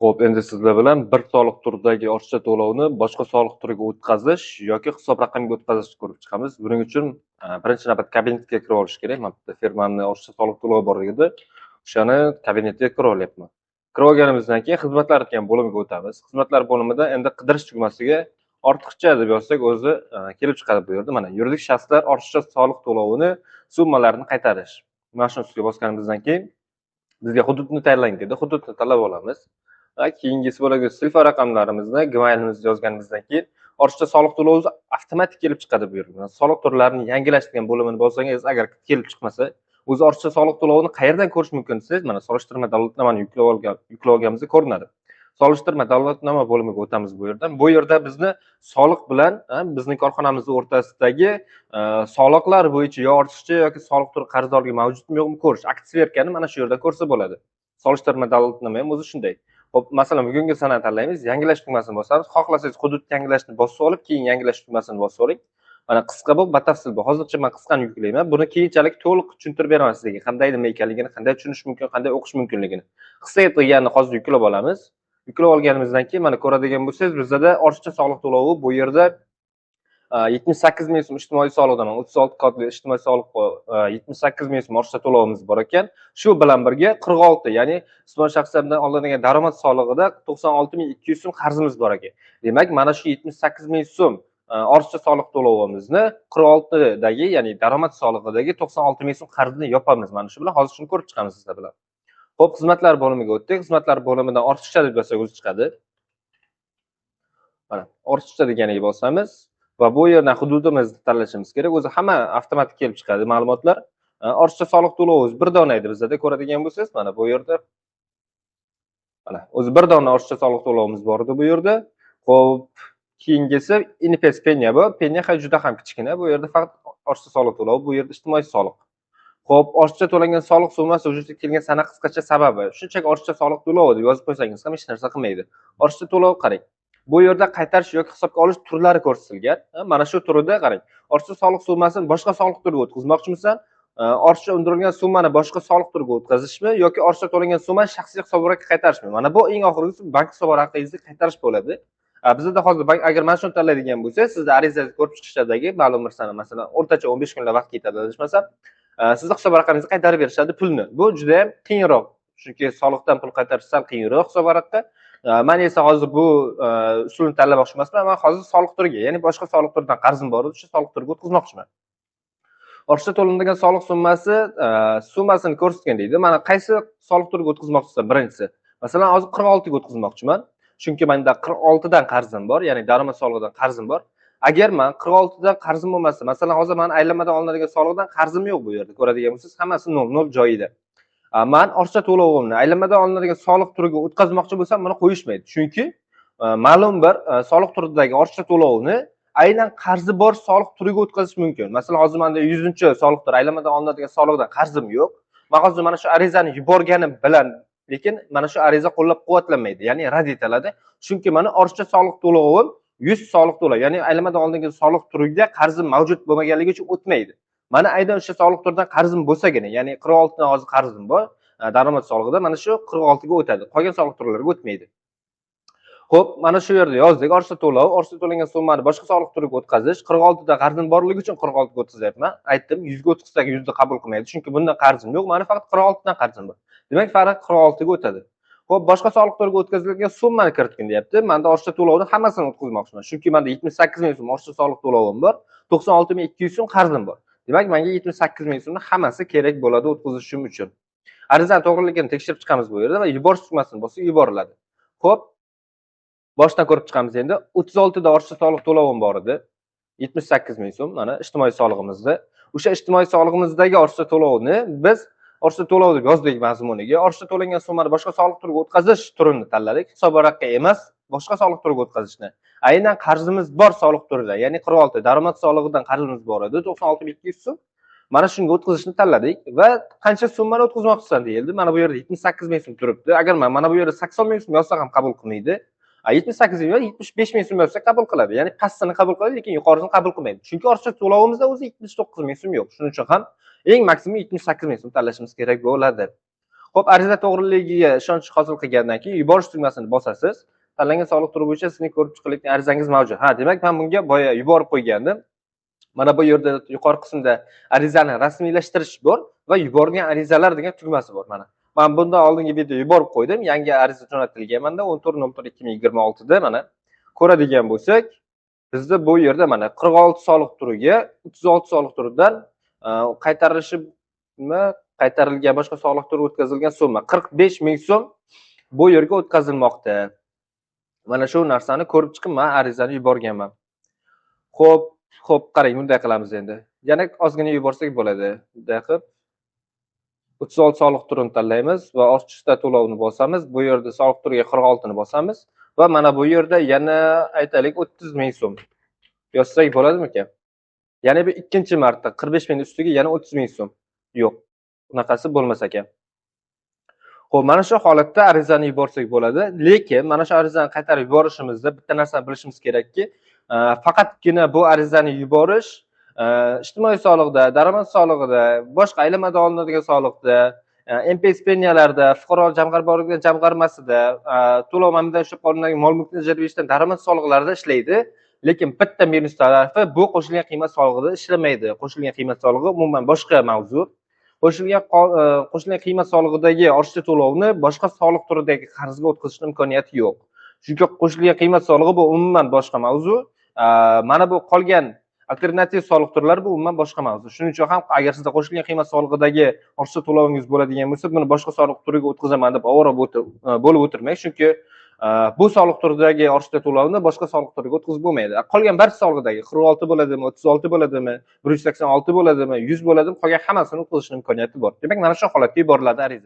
Xo'p, endi sizlar bilan bir soliq turidagi ortiqcha to'lovni boshqa soliq turiga o'tkazish yoki hisob raqamiga o'tkazishni ko'rib chiqamiz. Buning uchun birinchi navbat kabinetga kirib olish kerak. Men bitta firmamni ortiqcha soliq to'lovi bor edi. O'shani kabinetga kirib olyapman. Kirib olganimizdan keyin xizmatlar degan bo'limiga o'tamiz. Xizmatlar bo'limida endi qidirish tugmasiga ortiqcha deb yozsak o'zi kelib chiqadi bu yerda. Mana yuridik shaxslar ortiqcha soliq to'lovini summalarini qaytarish. Mana shu ustiga bosganimizdan keyin bizga hududni tayyorlang dedi. Hududni tanlab olamiz. Keyingisi bo'ladi silfa raqamlarimizni gmailimizni yozganimizdan keyin ortiqcha soliq to'lovi avtomatik kelib chiqadi bu yerga. Soliq turlarini yangilash degan bo'limini bossangiz, agar kelib chiqmasa, o'zi ortiqcha soliq to'lovini qayerdan ko'rish mumkin desangiz, mana solishtirma davlatnomani yuklab olganimizda ko'rinadi. Solishtirma davlatnoma bo'limiga o'tamiz bu yerdan. Bu yerda bizni soliq bilan bizning korxonamiz o'rtasidagi soliqlar bo'yicha yo ortiqcha yoki soliq turi qarzdorligi mavjudmi yo'qmi ko'rish. Aktsiverkani mana shu yerda ko'rsa bo'ladi. Solishtirma davlatnoma ham o'zi shunday. Hop, masalan, bugungi sanani tanlaymiz, yangilash tugmasini bosamiz. Xohlasangiz hudud yangilashni bosib olib, keyin yangilash tugmasini bosib oling. Mana qisqa bu, batafsil bu. Hozircha men qisqani yuklayman. Buni keyinchalik to'liq tushuntirib beraman sizga. Qanday nima ekanligini, qanday tushunish mumkin, qanday o'qish mumkinligini. Qisqa aytilganini hozir yuklab olamiz. Yuklab olganimizdan keyin mana ko'radigan bo'lsangiz, bizda ortiqcha soliq to'lovi bu yerda 78 ming so'm ijtimoiy soliqdan 36 kodli ijtimoiy soliq 78 ming so'm ortiqcha to'lovimiz bor ekan. Shu bilan birga 46, ya'ni ijtimoiy shaxslardan olinadigan daromad solig'ida 96.200 so'm qarzimiz bor ekan. Demak, mana shu 78 ming so'm ortiqcha soliq to'lovimizni 46 dagi, ya'ni daromad solig'idagi 96 ming so'm qarzni yopamiz. Mana shu bilan hozir shuni ko'rib chiqamiz sizlar bilan. Xo'p, xizmatlar bo'limiga o'tdik. Xizmatlar bo'limidan ortiqcha deb yozsak o'zi chiqadi. Mana ortiqcha deganiga bosamiz. Va bu yerdan hududimizni tanlashimiz kerak. O'zi hamma avtomatik kelib chiqadi ma'lumotlar. Ortiqcha soliq to'lovi bir dona edi bizda, ko'radigan bo'lsangiz, mana bu yerda mana o'zi bir dona ortiqcha soliq to'lovimiz bor edi bu yerda. Xo'p, keyingisi INPS penya bu. Penya juda ham kichkina. Bu yerda faqat ortiqcha soliq to'lovi, bu yerda ijtimoiy soliq. Xo'p, ortiqcha to'langan soliq summasi vujudga kelgan sana qisqacha sababi. Shunchaki ortiqcha soliq to'lovi deb yozib qo'ysangiz ham hech narsa qilmaydi. Ortiqcha to'lov qarang. Bu yerda qaytarish yoki hisobga olish turlari ko'rsatilgan. Mana shu turida qarang. Ortiqcha soliq summasini boshqa soliq turiga o'tkazmoqchimisan? Ortiqcha undirilgan summani boshqa soliq turiga o'tkazishmi yoki ortiqcha to'langan summani shaxsiy hisobotga qaytarishmi? Mana bu eng oxirgisi bank hisobotingizga qaytarish bo'ladi. Bizda hozir bank agar mana shuni tanlaydigan bo'lsangiz, sizda arizangizni ko'rib chiqishadagi ma'lum bir sana, masalan, o'rtacha 15 kunlar vaqt ketadi adashmasam, sizning hisob raqamingizni qaytarib berishadi pulni. Bu juda ham qiyinroq. Chunki soliqdan pul qaytarish sal qiyinroq hisob raqamda. Men esa hozir bu usulni tanlamoqchi emasman. Men hozir soliq turiga, ya'ni boshqa soliq turidan qarzim bor edi, shu soliq turiga o'tkazmoqchiman. Ortiqcha to'lanadigan soliq summasini ko'rsatgan deydi. Mana qaysi soliq turiga o'tkazmoqchisan birinchisi? Masalan, hozir 46 ga o'tkazmoqchiman. Chunki menda 46 dan qarzim bor, ya'ni daromad solig'idan qarzim bor. Agar men 46 dan qarzim bo'lmasa, masalan, hozir men aylanmadan olinadigan solig'idan qarzim yo'q bu yerda. Ko'radigan bo'lsangiz, hammasi 0 joyida. Men ortiqcha to'lovimni aylanmadan olinadigan soliq turiga o'tkazmoqchi bo'lsam, buni qo'yishmaydi. Chunki ma'lum bir soliq turidagi ortiqcha to'lovni aynan qarzi bor soliq turiga o'tkazish mumkin. Masalan, hozir menda 100-soliq turi aylanmadan olinadigan soliqdan qarzim yo'q. Men hozir mana shu arizani yuborganim bilan, lekin mana shu ariza qo'llab-quvvatlanmaydi, ya'ni rad etiladi. Chunki meni ortiqcha soliq to'lovim 100 soliq to'lov, ya'ni aylanmadan olinadigan soliq turiga qarzim mavjud bo'lmaganligi uchun o'tmaydi. Mana aydan o'sha soliq turidan qarzim bo'lsagina, ya'ni 46 dan hozir qarzim bor, daromad solig'ida mana shu 46 ga o'tadi. Qolgan soliq turlariga o'tmaydi. Xo'p, mana shu yerda yozdik. Ortiqcha to'lov, ortiqcha to'langan summani boshqa soliq turiga o'tkazish. 46 da qarzim borligi uchun 46 ga o'tkazyapman. Aytdim, 100 ga o'tkazsak 100 da qabul qilmaydi. Chunki bundan qarzim yo'q. Meni faqat 46 dan qarzim bor. Demak, faqat 46 ga o'tadi. Xo'p, boshqa soliq turiga o'tkazilgan summani kiritgin deyapti. Menda ortiqcha to'lovni hammasini o'tkazmoqchiman. Chunki menda 78 ming so'm ortiqcha soliq to'lovim bor, 96.200 so'm qarzim bor. Demak, menga 78 ming so'mni hammasi kerak bo'ladi o'tkazishim uchun. Arizani to'g'riligini tekshirib chiqamiz bu yerda va yuborish tugmasini bosib yuboriladi. Xo'p, boshdan ko'rib chiqamiz endi. 36 da ortiqcha soliq to'lovim bor edi. 78 ming so'm, mana ijtimoiy solig'imizda. O'sha ijtimoiy solig'imizdagi ortiqcha to'lovni biz ortiqcha to'lov deb yozdik mazmuniga. Ortiqcha to'langan summani boshqa soliq turiga o'tkazish turini tanladik. Hisobotga emas, boshqa soliq turiga o'tkazishni. Aynan qarzimiz bor soliq turida, ya'ni 46 daromad solig'idan qarzimiz bor edi, 96.200 so'm. Mana shunga o'tkazishni tanladik va qancha summani o'tkazmoqchisan deyildi. Mana bu yerda 78 ming so'm turibdi. Agar men mana bu yerda 80 ming so'm yozsam ham qabul qilmaydi. 78 ming va 75 ming so'm yozsa qabul qiladi. Ya'ni pastini qabul qiladi, lekin yuqorisini qabul qilmaydi. Chunki ortiqcha to'lovimizda o'zi 79 ming so'm yo'q. Shuning uchun ham eng maksimum 78 ming so'm tanlashimiz kerak bo'ladi. Xo'p, ariza to'g'riligiga ishonch hosil qilgandan keyin yuborish tugmasini bosasiz. Tanlangan soliq turi bo'yicha sizning ko'rib chiqilayotgan arizangiz mavjud. Demak, men bunga boya yuborib qo'ygandim. Mana bu yerda yuqori qismda arizani rasmiylashtirish bor va yuborilgan arizalar degan tugmasi bor mana. Men bundan oldingi video yuborib qo'ydim. Yangi ariza jo'natilgan menda 14.03.2026 da mana ko'radigan bo'lsak, bizda bu yerda mana 46 soliq turiga 36 soliq turidan qaytarilgan boshqa soliq turi o'tkazilgan summa 45 ming so'm bu yerga o'tkazilmoqda. Mana shu narsani ko'rib chiqib men arizani yuborganman. Xo'p, qarang, bunday qilamiz endi. Yana ozgina yuborsak bo'ladi. Bunday qilib 36 soliq turini tanlaymiz va ortiqcha to'lovni bosamiz. Bu yerda soliq turiga 46 ni bosamiz va mana bu yerda yana aytaylik 30 ming so'm yozsak bo'ladimi-kan? Yana bir ikkinchi marta 45 ming ustiga yana 30 ming so'm. Yo'q, bunaqasi bo'lmas ekan. Xo'p, mana shu holatda arizani yuborsak bo'ladi, lekin mana shu arizani qaytarib yuborishimizda bitta narsani bilishimiz kerakki, faqatgina bu arizani yuborish ijtimoiy soliqda, daromad solig'ida, boshqa aylanmada olinadigan soliqda, MPS pensiyalarda, fuqaro jamg'arma organi jamg'armasida, to'lov ma'muridan ushlab qolinadigan mol-mulkni ijara berishdan daromad soliqlarida ishlaydi. Lekin bitta minus tarafi bu qo'shilgan qiymat solig'ida ishlamaydi. Qo'shilgan qiymat solig'i umuman boshqa mavzu. Qo'shilgan qiymat solig'idagi ortiqcha to'lovni boshqa soliq turidagi qarzga o'tkazishning imkoniyati yo'q. Chunki qo'shilgan qiymat solig'i bu umuman boshqa mavzu. Mana bu qolgan alternativ soliq turlari bu umuman boshqa mavzu. Shuning uchun ham agar sizda qo'shilgan qiymat solig'idagi ortiqcha to'lovingiz bo'ladigan bo'lsa, buni boshqa soliq turiga o'tkazaman deb ovora bo'lib o'tirmang, chunki bu soliq turidagi ortiqcha to'lovni boshqa soliq turiga o'tkazib bo'lmaydi. Qolgan barcha solig'idagi 46 bo'ladimi, 36 bo'ladimi, 186 bo'ladimi, 100 bo'ladimi, qolgan hammasini o'tkazishning imkoniyati bor. Demak, mana shu holatga yuboriladi ariza.